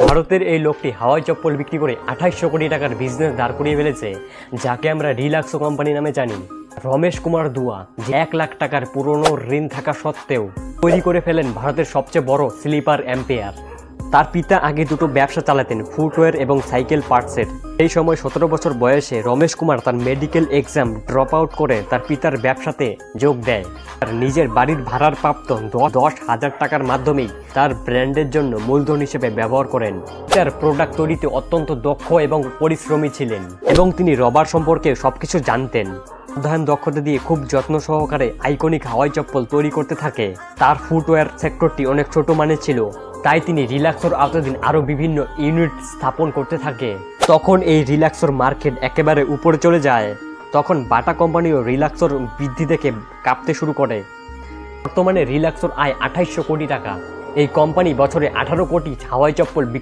ভারতের এই লোকটি হাওয়াই চপ্পল বিক্রি করে 2800 কোটি টাকার বিজনেস দাঁড় করিয়ে ফেলেছে, যাকে আমরা রিল্যাক্সো কোম্পানি নামে জানি। রমেশ কুমার দুয়া, যে 1 লাখ টাকার পুরনো ঋণ থাকা সত্ত্বেও তৈরি করে ফেলেন ভারতের সবচেয়ে বড় স্লিপার এম্পায়ার। তার পিতা আগে দুটো ব্যবসা চালাতেন, ফুটওয়্যার এবং সাইকেল পার্টসের। এই সময় 17 বছর বয়সে রমেশ কুমার তার মেডিকেল এক্সাম ড্রপ আউট করে তার পিতার ব্যবসাতে যোগ দেয়। তার নিজের বাড়ির ভাড়ার প্রাপ্ত 10,000 টাকার মাধ্যমেই তার ব্র্যান্ডের জন্য মূলধন হিসেবে ব্যবহার করেন। তার প্রোডাক্ট তৈরিতে অত্যন্ত দক্ষ এবং পরিশ্রমী ছিলেন এবং তিনি রবার সম্পর্কে সবকিছু জানতেন। অধ্যয়ন দক্ষতা দিয়ে খুব যত্ন সহকারে আইকনিক হাওয়াই চপ্পল তৈরি করতে থাকে। তার ফুটওয়্যার সেক্টরটি অনেক ছোট মানের ছিল, তাই তিনি রিল্যাক্সোর আওতাধীন আরও বিভিন্ন ইউনিট স্থাপন করতে থাকে। তখন এই রিল্যাক্সোর মার্কেট একেবারে উপরে চলে যায়। তখন বাটা কোম্পানিও রিল্যাক্সোর বৃদ্ধি দেখে কাঁপতে শুরু করে। বর্তমানে রিল্যাক্সোর আয় 2800 কোটি টাকা। এই কোম্পানি বছরে 18 কোটি হাওয়াই চপ্পল